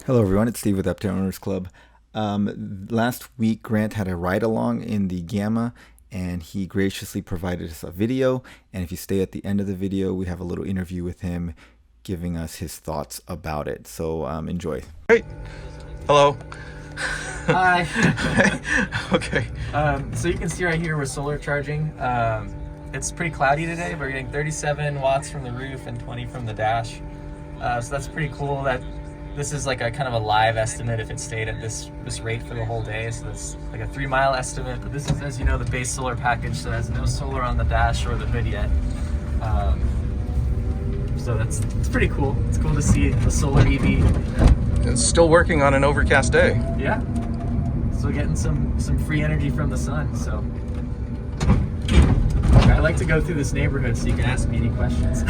Hello, everyone. It's Steve with Aptera Owners Club. Last week, Grant had a ride along in the Gamma, and he graciously provided us a video. And if you stay at the end of the video, we have a little interview with him giving us his thoughts about it. So enjoy. Great. Hello. Hi. Okay. So you can see right here we're solar charging. It's pretty cloudy today. We're getting 37 watts from the roof and 20 from the dash. So that's pretty cool. That this is like a kind of a live estimate if it stayed at this rate for the whole day. So that's like a 3-mile estimate. But this is, as you know, the base solar package, so it has no solar on the dash or the hood yet. So it's pretty cool. It's cool to see the solar EV. It's still working on an overcast day. Yeah. So getting some free energy from the sun. So I like to go through this neighborhood so you can ask me any questions.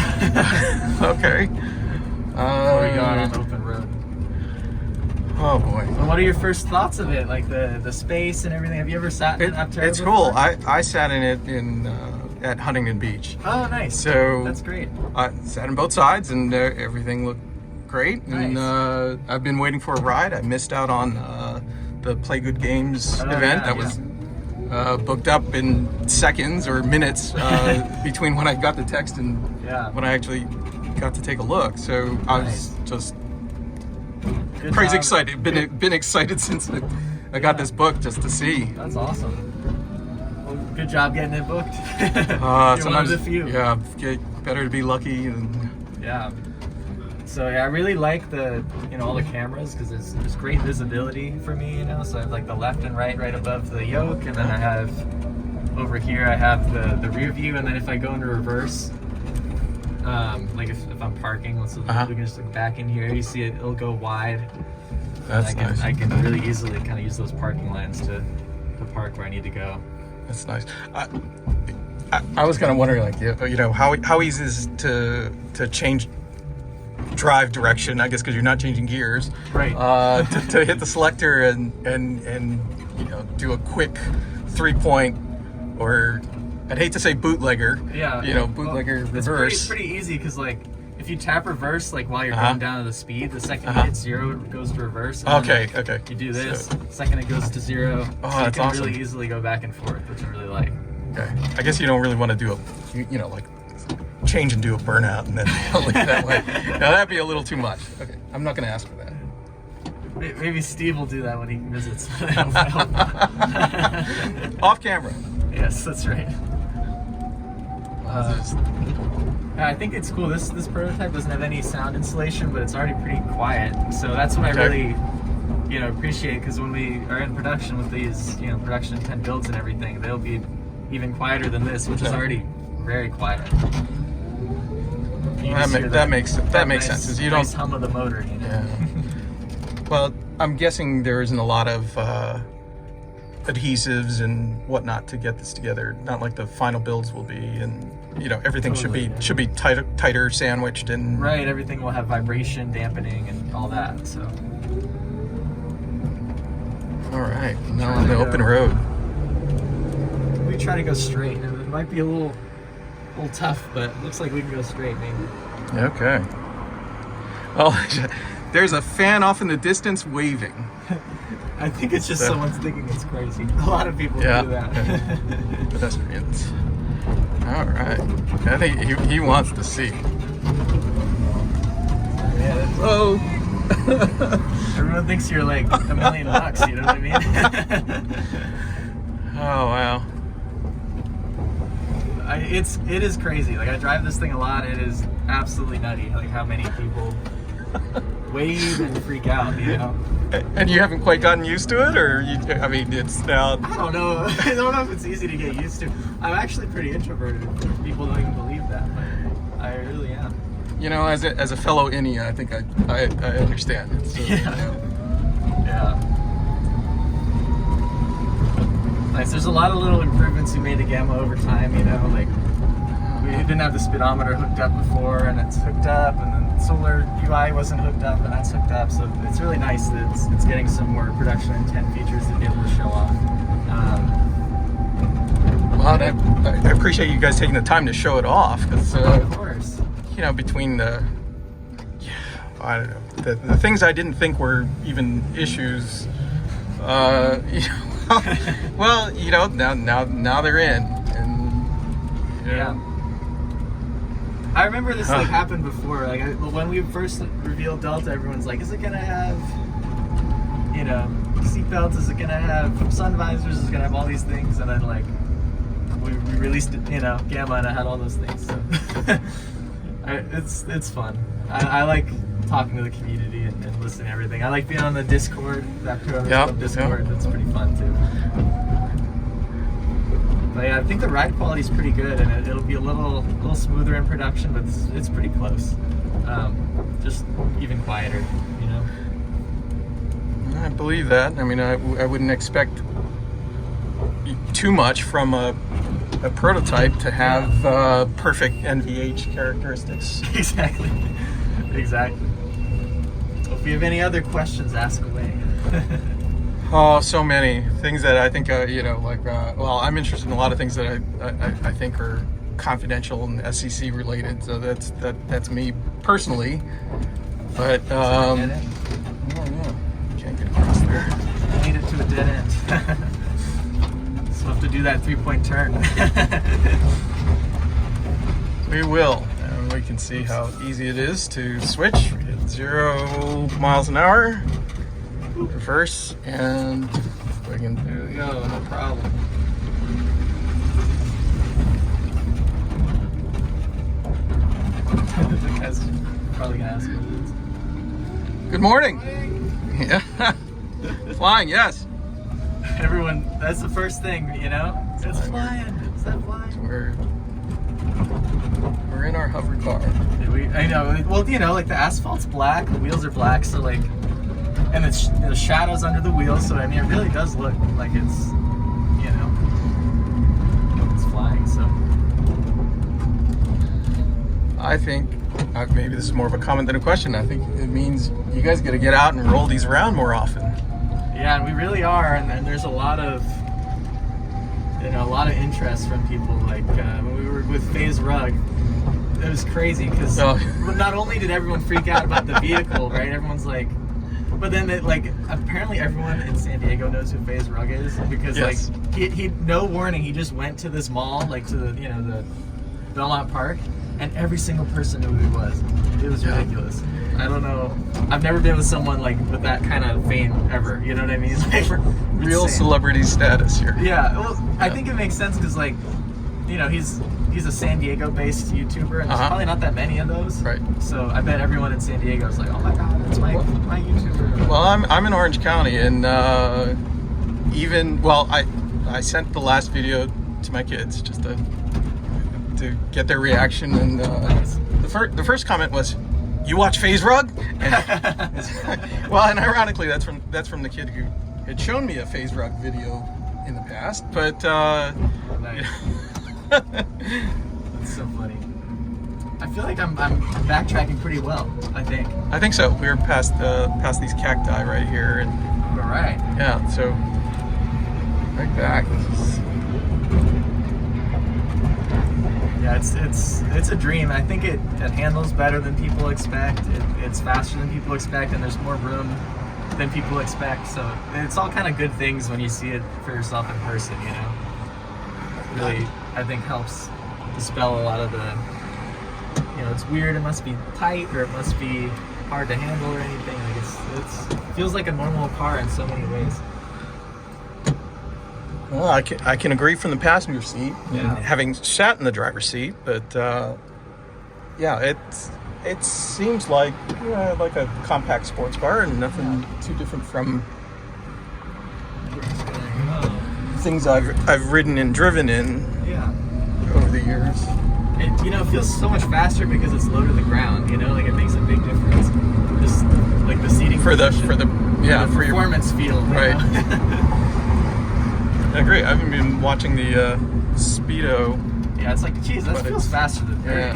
Okay. Before we go out on the open road. Oh boy. So what are your first thoughts of it? Like the space and everything? Have you ever sat in Aptera It's before? cool. I sat in it at Huntington Beach. Oh, nice. So that's great. I sat on both sides and everything looked great. Nice. And I've been waiting for a ride. I missed out on the Play Good Games event that was booked up in seconds or minutes between when I got the text and when I actually got to take a look. So I was just Good crazy job. excited. Been excited since I got this book just to see. That's awesome. Well, good job getting it booked. You're Sometimes, one of the few. Yeah, better to be lucky than. Yeah. So yeah, I really like all the cameras because there's great visibility for me, So I have like the left and right above the yoke, and then I have over here I have the rear view, and then if I go into reverse, like if I'm parking, we can just look back in here. You see it'll go wide. That's nice. I can really easily kind of use those parking lines to park where I need to go. That's nice. I was kind of wondering, like, how easy is it to change drive direction? I guess because you're not changing gears, right? To hit the selector and do a quick 3-point, or I'd hate to say bootlegger. Yeah. Bootlegger It's reverse. pretty easy because like if you tap reverse like while you're going down to the speed, the second you hit 0 it goes to reverse. And Okay. You do this. Second it goes to 0. Oh, so you that's can awesome. really easily go back and forth, which I really like. Okay. I guess you don't really want to do like change and do a burnout and then leave that way. Now that'd be a little too much. Okay. I'm not going to ask for that. Maybe Steve will do that when he visits. Off camera. Yes, that's right. I think it's cool. This prototype doesn't have any sound installation, but it's already pretty quiet. So that's what I really, appreciate, because when we are in production with these, production intent builds and everything, they'll be even quieter than this, which is already very quiet. That makes sense. Is you nice don't hum of the motor. Yeah. Well, I'm guessing there isn't a lot of adhesives and whatnot to get this together. Not like the final builds will be, and everything should be tighter sandwiched and right. Everything will have vibration dampening and all that. So. All right, now on the open road. We try to go straight. It might be a little tough, but it looks like we can go straight, maybe. Okay. Well, there's a fan off in the distance waving. I think it's just someone's thinking it's crazy. A lot of people do that. Pedestrians. All right. I think he wants to see. Yeah, oh. Everyone thinks you're like $1 million, you know what I mean? Oh wow. It is crazy. Like I drive this thing a lot. It is absolutely nutty. Like how many people wave and freak out, And you haven't quite gotten used to it, or it's now. I don't know. I don't know if it's easy to get used to. I'm actually pretty introverted. People don't even believe that, but I really am. As a fellow innie, I think I understand. It's, Yeah. Nice. There's a lot of little improvements we made to Gamma over time. Like we didn't have the speedometer hooked up before, and it's hooked up, and then solar UI wasn't hooked up, and that's hooked up. So it's really nice that it's getting some more production intent features to be able to show off. Well, I appreciate you guys taking the time to show it off, because of course. between the I don't know, the things I didn't think were even issues. Well, now they're in, and Yeah. I remember this like happened before. Like when we first revealed Delta, everyone's like, "Is it gonna have, seat belts? Is it gonna have sun visors? Is it gonna have all these things?" And then like we released it, Gamma, and I had all those things. So it's fun. I like talking to the community and listening to everything. I like being on the Discord, that Discord. That's pretty fun too. But yeah, I think the ride quality is pretty good, and it'll be a little smoother in production, but it's pretty close. Just even quieter, I believe that. I mean, I wouldn't expect too much from a prototype to have perfect NVH characteristics. Exactly. So if you have any other questions, ask away. Oh, so many things that I think, I'm interested in a lot of things that I think are confidential and SEC related. So that's me personally. But Can't get across there. Made it to a dead end. So we'll have to do that 3-point turn. We will, and we can see how easy it is to switch at 0 miles an hour. Reverse, and if I can, There we go, no problem. The guy's probably gonna ask what it is. Good morning. Yeah, flying. Yes, Everyone, that's the first thing, It's flying. Is that flying? we're in our hover car. I know. Well, like the asphalt's black, the wheels are black, so like, and it's the shadows under the wheels, so I mean, it really does look like it's, it's flying. So I think maybe this is more of a comment than a question. I think it means you guys got to get out and roll these around more often. yeah, and we really are, and there's a lot of interest from people. Like when we were with Phase Rug, it was crazy because not only did everyone freak out about the vehicle, right? Everyone's like, but then apparently everyone in San Diego knows who Phase Rug is because Yes. like he no warning, he just went to this mall, like to the the Belmont Park, and every single person knew who he was. It was ridiculous. I don't know. I've never been with someone like with that kind of fame ever. You know what I mean? Like, Real insane. celebrity status here. Yeah, well, I think it makes sense because, like, he's a San Diego-based YouTuber, and there's probably not that many of those. Right. So I bet everyone in San Diego is like, "Oh my God, that's my YouTuber." Well, I'm in Orange County, and I sent the last video to my kids just to get their reaction, and the first comment was, "You watch Phase Rug?" And, well, and ironically, that's from the kid who had shown me a Phase Rug video in the past, but Nice. That's so funny. I feel like I'm backtracking pretty well. I think so. We were past these cacti right here, and all right. yeah, so right back. Yeah, it's a dream. I think it handles better than people expect. It's faster than people expect, and there's more room than people expect. So it's all kind of good things when you see it for yourself in person. Really, I think helps dispel a lot of the. It's weird. It must be tight, or it must be hard to handle, or anything. Like it feels like a normal car in so many ways. Well, I can agree from the passenger seat, having sat in the driver's seat, but it seems like a compact sports car and nothing too different from things I've ridden and driven in over the years. It feels so much faster because it's low to the ground. Like it makes a big difference. Just like the seating for the performance feel. Right. I agree. I haven't been watching the Speedo. Yeah, it's like, geez, that feels faster than dirt,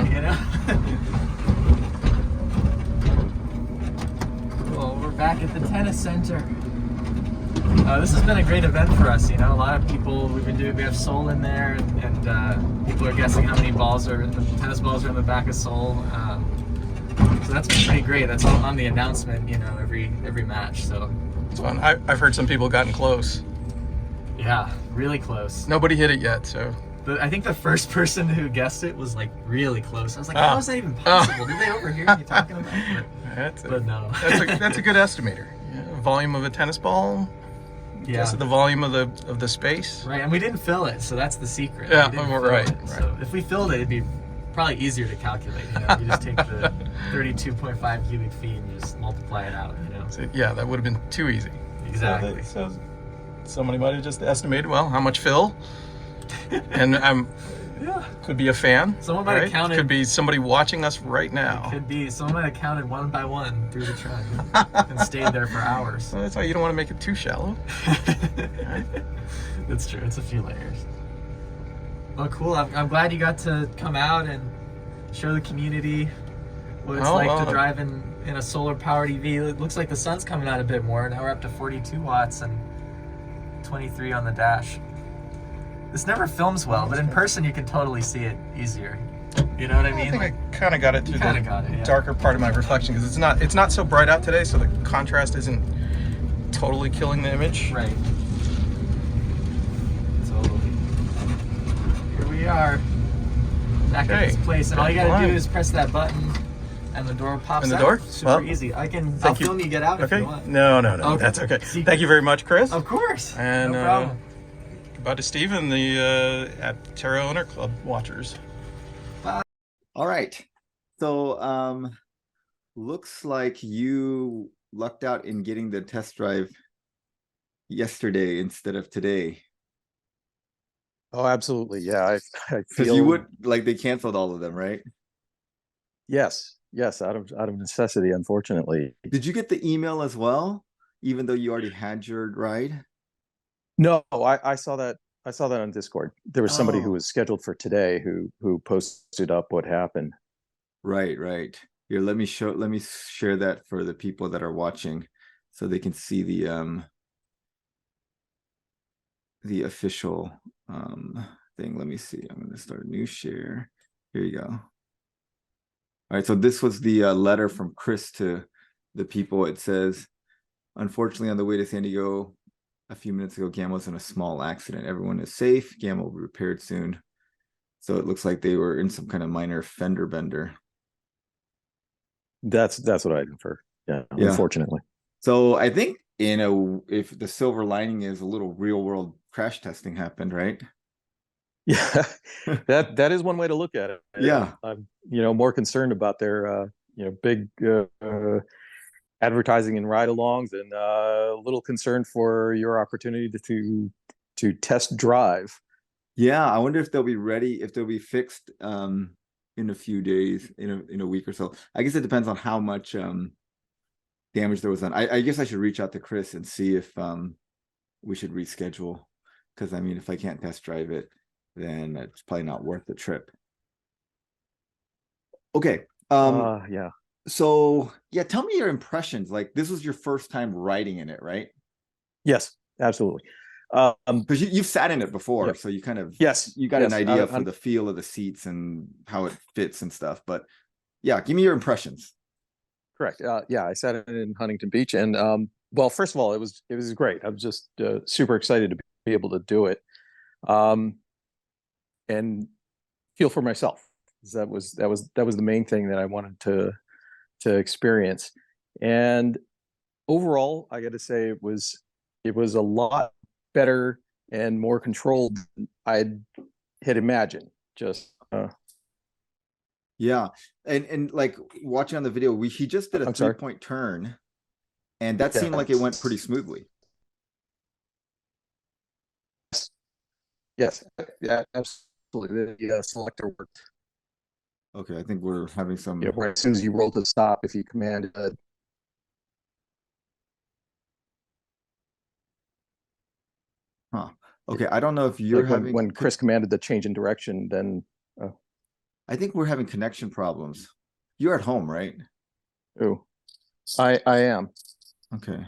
Cool, we're back at the tennis center. This has been a great event for us. A lot of people we have Soul in there, and people are guessing how many tennis balls are in the back of Soul. So that's been pretty great. That's all on the announcement, you know, every match. So It's fun. I've heard some people gotten close. yeah, really close. Nobody hit it yet, so. I think the first person who guessed it was like really close. I was like, Oh. how is that even possible? Did they overhear me talking about it? But no. That's a good estimator. Yeah, volume of a tennis ball. Yeah. Guess the volume of the space. Right, and we didn't fill it, so that's the secret. Yeah, We didn't oh, fill right, it. right. So if we filled it, it'd be probably easier to calculate. You know, you just take the 32.5 cubic feet and just multiply it out. You know. So, yeah, that would have been too easy. Exactly. So somebody might have just estimated, well, how much fill? And Yeah. could be a fan. Someone might have counted. Could be somebody watching us right now. Could be. Someone might have counted one by one through the trunk and stayed there for hours. So that's why you don't want to make it too shallow. That's true. It's a few layers. Well, cool. I'm glad you got to come out and show the community what it's like to drive in a solar-powered EV. It looks like the sun's coming out a bit more. Now we're up to 42 watts and 23 on the dash. This never films well, but in person you can totally see it easier. You know what I mean? I think I kind of got it through the darker part of my reflection because it's not so bright out today, so the contrast isn't totally killing the image. Right. Totally. Here we are, back at this place, and all you gotta do is press that button, and the door pops And the out. door? Super easy. I'll film you get out if you want. No, Okay. that's okay. Thank you very much, Chris. Of course. And no problem. goodbye to Steve and the Aptera Owner Club watchers. All right. So looks like you lucked out in getting the test drive yesterday instead of today. Oh, absolutely. Yeah, I Because feel you would like they canceled all of them, right? yes, out of necessity, unfortunately. Did you get the email as well, even though you already had your ride? No, I saw that on Discord. There was somebody who Oh. was scheduled for today who posted up what happened. Right. Here, let me share that for the people that are watching so they can see the official thing. Let me see. I'm going to start a new share. Here you go. All right, so this was the letter from Chris to the people. It says, unfortunately, on the way to San Diego a few minutes ago, Gamma was in a small accident. Everyone is safe. Gamma will be repaired soon. So it looks like they were in some kind of minor fender bender. That's what I'd infer. Yeah, unfortunately. So I think if the silver lining is a little real world crash testing happened, right? Yeah, that is one way to look at it. Yeah. I'm more concerned about their big advertising and ride-alongs, and a little concerned for your opportunity to test drive. Yeah, I wonder if they'll be ready, if they'll be fixed in a few days, in a week or so. I guess it depends on how much damage there was done. I guess I should reach out to Chris and see if we should reschedule, because I mean, if I can't test drive it, then it's probably not worth the trip. Okay. Yeah. So yeah, tell me your impressions. Like, this was your first time riding in it, right? Yes, absolutely. Because you've sat in it before, yeah. so you kind of you got an idea for the feel of the seats and how it fits and stuff. But yeah, give me your impressions. Correct. Yeah, I sat in Huntington Beach, and well, first of all, it was great. I was just super excited to be able to do it, and feel for myself. That was the main thing that I wanted to experience. And overall, I got to say it was a lot better and more controlled than I had imagined. Just Yeah, and like watching on the video, he just did a 3-point turn, and that seemed like it went pretty smoothly. Yes, yeah, absolutely. The selector worked. Okay, I think we're having some. Yeah, right. As soon as you roll to stop, if you command Huh. Okay, I don't know if you're like having when Chris commanded the change in direction, then I think we're having connection problems. You're at home, right? oh, I am. Okay.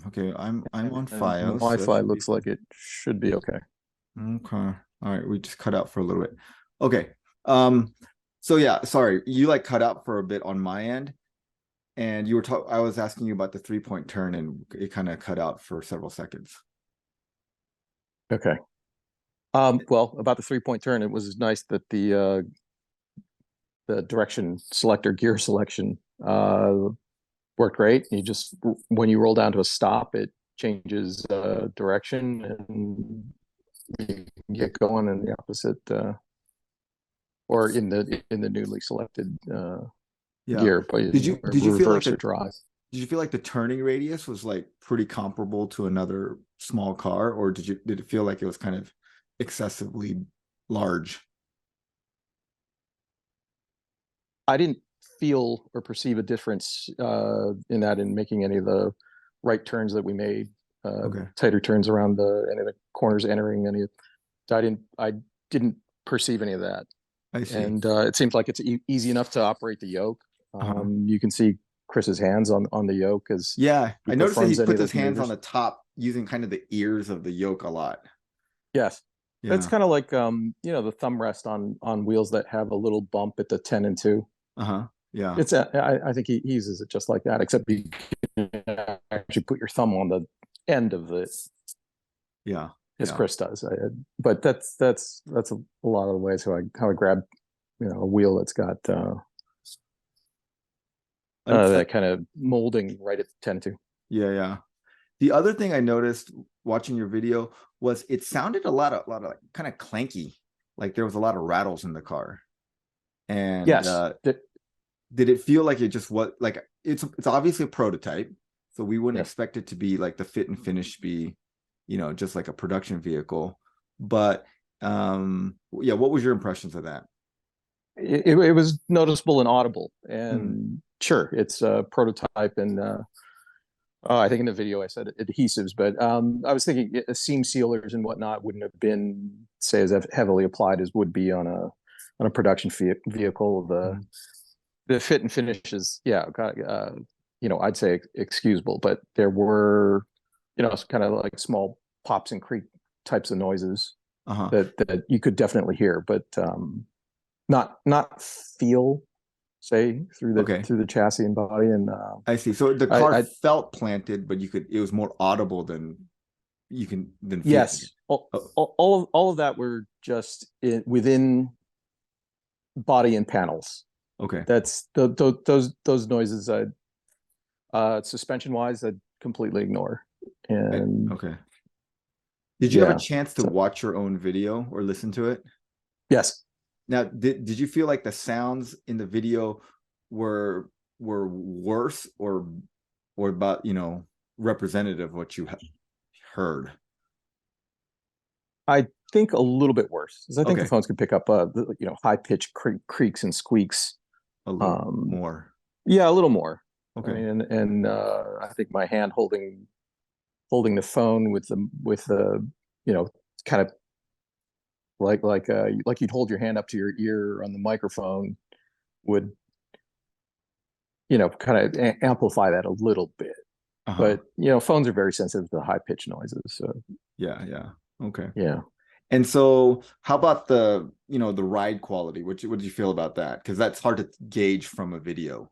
Okay, I'm on Fios. Wi-Fi looks like it should be okay. Okay. All right, we just cut out for a little bit. Okay. So yeah, sorry, you like cut out for a bit on my end, and you were talking. I was asking you about the 3-point turn, and it kind of cut out for several seconds. Okay. Well, about the 3-point turn, it was nice that the direction selector gear selection worked great. You just when you roll down to a stop, it changes direction and you can get going in the opposite or in the newly selected Yeah. gear, but Did you feel like reverse or the drive. did you feel like the turning radius was like pretty comparable to another small car, or did it feel like it was kind of excessively large? I didn't feel or perceive a difference in that in making any of the right turns that we made, Okay. tighter turns around any of the corners, entering any. I didn't perceive any of that, I see. and it seems like it's easy enough to operate the yoke. Uh-huh. You can see Chris's hands on the yoke as Yeah, he I noticed that he performs any puts of his those hands on maneuvers. the top using kind of the ears of the yoke a lot. Yes, it's Yeah. kind of like the thumb rest on wheels that have a little bump at the 10 and 2. Uh-huh. Yeah. It's I think he uses it just like that, except you can actually put your thumb on the end of it, Yeah. as Yeah. Chris does. But that's a lot of the ways how I grab a wheel that's got that kind of molding right at 10 2. Yeah, yeah. The other thing I noticed watching your video was it sounded a lot of like kind of clanky, like there was a lot of rattles in the car. And Yes, did it feel like it just was like it's obviously a prototype, so we wouldn't yes. expect it to be like the fit and finish be, just like a production vehicle. But yeah, what was your impressions of that? It was noticeable and audible, Mhm. and sure, it's a prototype, and I think in the video I said adhesives, but I was thinking seam sealers and whatnot wouldn't have been, say, as heavily applied as would be on a production vehicle. Mhm. The fit and finishes, yeah, I'd say excusable, but there were, kind of like small pops and creak types of noises Uh-huh. that you could definitely hear, but not feel, say, Okay. through the chassis and body. And I see. So the car I felt planted, but it was more audible than feeling it. yes, Oh, all of that were just within body and panels. okay. That's those noises. Suspension wise, I'd completely ignore. And Okay. Did you have a yeah, chance to so watch your own video or listen to it? yes, Now, did you feel like the sounds in the video were worse or about, representative of what you heard? I think a little bit worse because I think the Okay, phones could pick up high pitched creaks and squeaks. a little Um, more. yeah, a little more. I Okay. mean, and I think my hand holding the phone with the kind of like you'd hold your hand up to your ear on the microphone would kind of amplify that a little bit. Uh-huh. But phones are very sensitive to high pitch noises, so Yeah, yeah. Okay. yeah. And so how about the ride quality? What did you feel about that? Because that's hard to gauge from a video.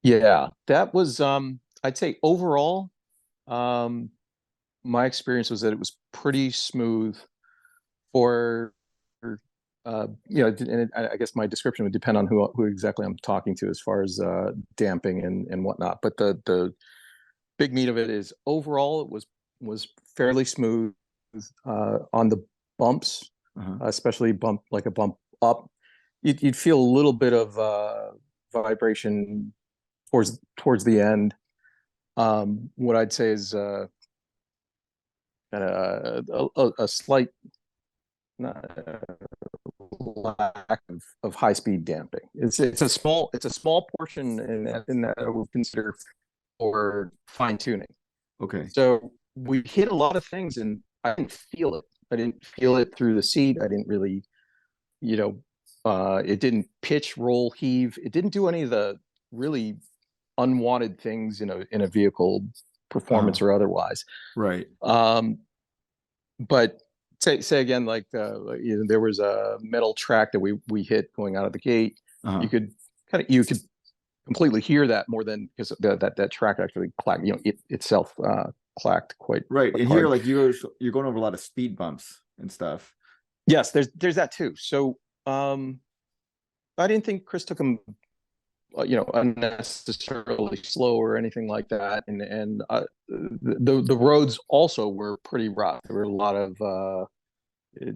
Yeah, that was I'd say overall, um my experience was that it was pretty smooth for and I guess my description would depend on who exactly I'm talking to as far as damping and whatnot. But the big meat of it is overall it was fairly smooth on the bumps, Uh-huh. especially like a bump up. You'd feel a little bit of vibration towards the end. What I'd say is a slight lack of high speed damping. It's a small portion in that I would consider for fine tuning. Okay. So we hit a lot of things, and I didn't feel it. I didn't feel it through the seat. I didn't really, it didn't pitch, roll, heave. It didn't do any of the really unwanted things in a vehicle, Uh-huh. performance or otherwise. Right. But say again, like there was a metal track that we hit going out of the gate. Uh-huh. You could completely hear that more than because that track actually clacked, it itself clacked Right. quite And here, hard. like you're going over a lot of speed bumps and stuff. Yes, there's that too. So I didn't think Chris took him, unnecessarily slow or anything like that. And the roads also were pretty rough. There were a lot of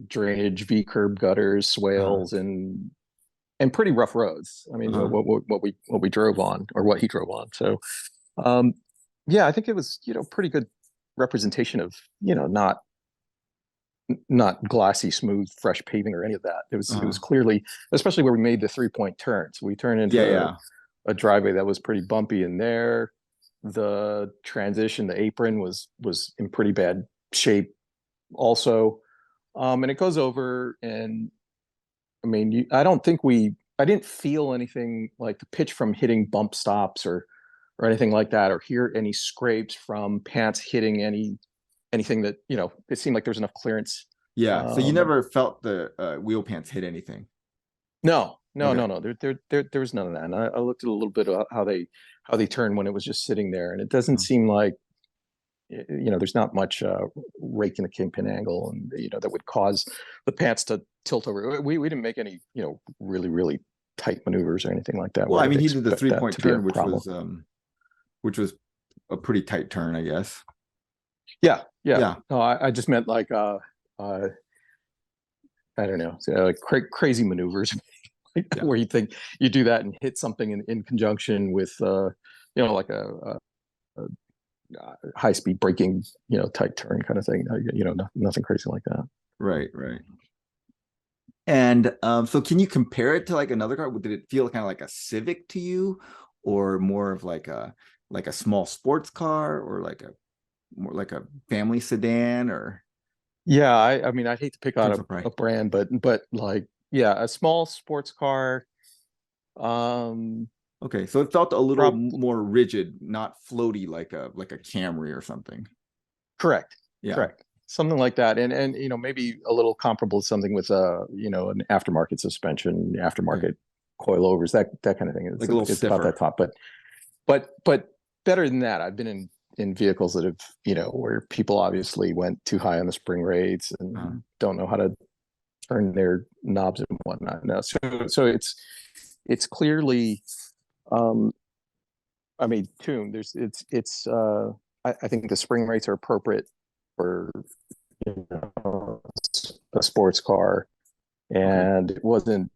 drainage, V curb gutters, Uh-huh. swales, and pretty rough roads. I mean, Uh-huh. what we drove on, or what he drove on. So um, yeah, I think it was pretty good representation of not glassy, smooth, fresh paving or any of that. It was Uh-huh. clearly, especially where we made the 3-point turn. So we turned Yeah, into yeah. a driveway that was pretty bumpy in there. The transition, the apron was in pretty bad shape also. And it goes over, and I mean, I didn't feel anything like the pitch from hitting bump stops or anything like that, or hear any scrapes from pants hitting anything that, it seemed like there was enough clearance. Yeah. So you Um, never felt the wheel pants hit anything. no, no, Okay. no, no. There was none of that. And I looked at a little bit of how they turned when it was just sitting there, and it doesn't Uh-huh. seem like, there's not much rake in the kingpin angle, and that would cause the pants to tilt over. We didn't make any really tight maneuvers or anything like that Well, where I I would mean, he did the expect that three-point to be a turn, problem. which was a pretty tight turn, I guess. Yeah, yeah. Yeah. No, I just meant like I don't know, like crazy maneuvers Yeah. where you think you do that and hit something in conjunction with like a high speed braking, tight turn kind of thing. Nothing crazy like that. Right, right. And so can you compare it to like another car? Did it feel kind of like a Civic to you, or more of like a small sports car, or like a more like a family sedan, or Yeah, I mean, I'd hate to pick in out terms of price? a brand, but like, yeah, a small sports car. Um, Okay, so it felt a little prob more rigid, not floaty like a Camry or something. Correct, Yeah. correct, something like that, and maybe a little comparable to something with an aftermarket suspension, Okay. aftermarket coilovers, that kind of thing. Like a little It's about that stiffer. top, but better than that. I've been in vehicles that have where people obviously went too high on the spring rates Uh, and don't know how to turn their knobs and whatnot. Now, so it's clearly, um, I mean, tuned. I think the spring rates are appropriate for a sports car, okay. and it wasn't.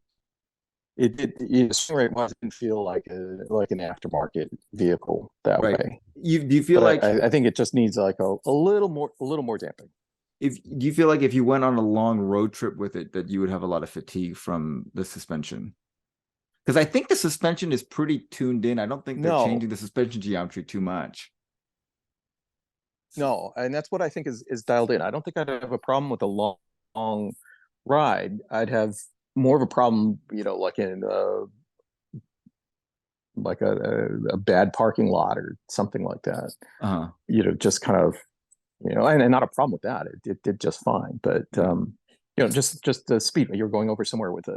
Spring rate wise didn't feel like an aftermarket vehicle that Right. way. Do you feel But like I think it just needs like a little more damping. if do you feel like if you went on a long road trip with it that you would have a lot of fatigue from the suspension? Because I think the suspension is pretty tuned in. I don't think they're No, changing the suspension geometry too much. no, and that's what I think is dialed in. I don't think I'd have a problem with a long ride. I'd have more of a problem, like in like a bad parking lot or something like that. Uh-huh. Just kind of, and not a problem with that. It did just fine. But Yeah. just the speed. You're going over somewhere with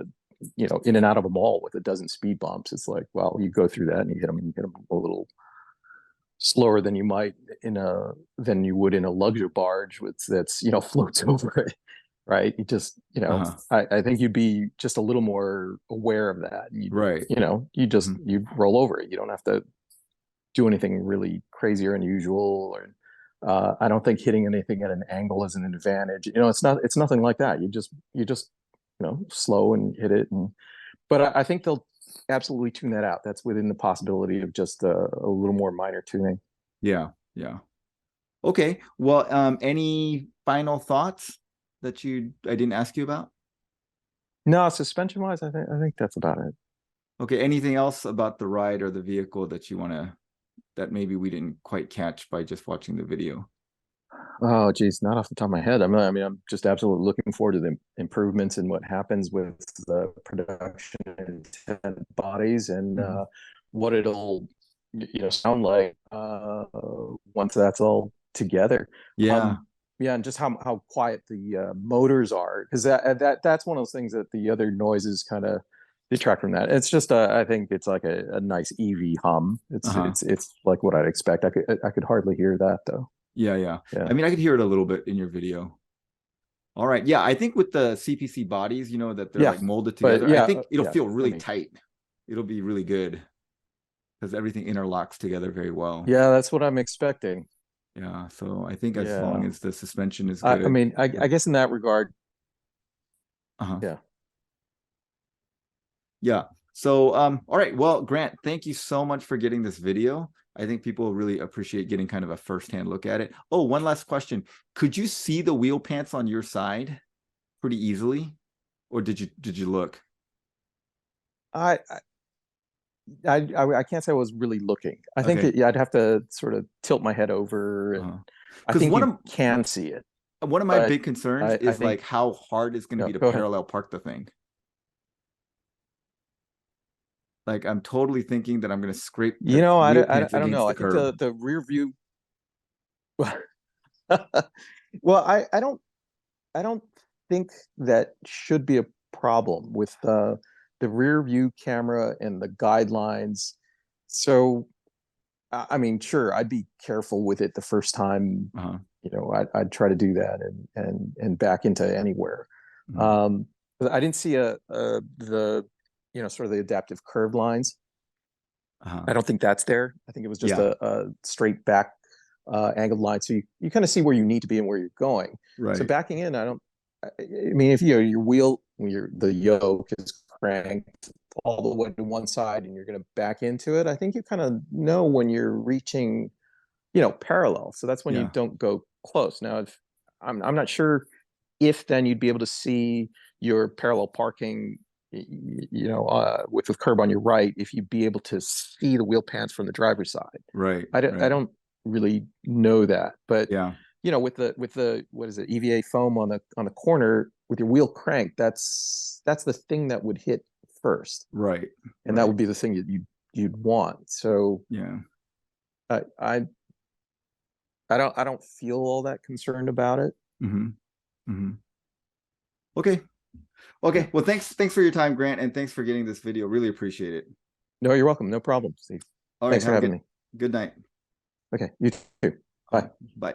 in and out of a mall with a dozen speed bumps. It's like, well, you go through that and you hit them a little slower than you might than you would in a luxury barge that's floats over it, right? You just Uh-huh. I think you'd be just a little more aware of that. Right. You Mhm. you roll over it. You don't have to do anything really crazy or unusual. Or I don't think hitting anything at an angle is an advantage. It's nothing like that. You just slow and hit it. But I think they'll absolutely tune that out. That's within the possibility of just a little more minor tuning. Yeah. Yeah. Okay. Well, any final thoughts that I didn't ask you about? No, suspension wise, I think that's about it. Okay. Anything else about the ride or the vehicle that you want to that maybe we didn't quite catch by just watching the video? Oh, geez, not off the top of my head. I mean, I'm just absolutely looking forward to the improvements in what happens with the production intent bodies and Mhm. what it'll, sound like once that's all together. Yeah. Yeah, and just how quiet the motors are, because that's one of those things that the other noises kind of detract from that. It's just I think it's like a nice EV hum. Uh-huh. It's like what I'd expect. I could hardly hear that though. Yeah, yeah. Yeah. I mean, I could hear it a little bit in your video. All right. Yeah, I think with the CPC bodies, that they're Yeah. like molded But together, I yeah, think it'll yeah. feel I really mean, tight. It'll be really good because everything interlocks together very well. yeah, that's what I'm expecting. Yeah. So I think as long Yeah. as the suspension is I good. mean, I guess in that regard, Uh-huh. yeah. Yeah. So, all right. Well, Grant, thank you so much for getting this video. I think people really appreciate getting kind of a firsthand look at it. Oh, one last question. Could you see the wheel pants on your side pretty easily? Or did you look? I I can't say I was really looking. I think Okay. yeah, I'd have to sort of tilt my head over, and Uh-huh. I Because think one you of can see it, one of my but big concerns I is think like how hard it's going to no. be to Go ahead. parallel park the thing. Like I'm totally thinking that I'm going to scrape the wheel pants I don't against know. the I think curb. the rear view. Well, I don't think that should be a problem with the rear view camera and the guidelines. So, I mean, sure, I'd be careful with it the first time. Uh-huh. I'd try to do that and back into anywhere. Mhm. But I didn't see the sort of the adaptive curve lines. Uh-huh. I don't think that's there. I think it was just Yeah. a straight back angled line. So you kind of see where you need to be and where you're going. So Right. backing in, I mean, if your wheel, the yoke is cranked all the way to one side and you're going to back into it, I think you kind of know when you're reaching, parallel. So that's when you Yeah. don't go close. Now, if I'm not sure if then you'd be able to see your parallel parking, with the curb on your right, if you'd be able to see the wheel pans from the driver's side. Right. I Right. don't really know that, but Yeah. with the what is it, EVA foam on the corner with your wheel crank, that's the thing that would hit first, Right. and that Right. would be the thing that you'd want. So Yeah. I I I don't feel all that concerned about it. Mm-hmm. Mm-hmm. Okay. Yeah. Okay. Well, thanks for your time, Grant, and thanks for getting this video. Really appreciate it. No, you're welcome. No problem, Steve. All right. Thanks for Have a having me. good night. Okay, you too. All Bye. right. Bye.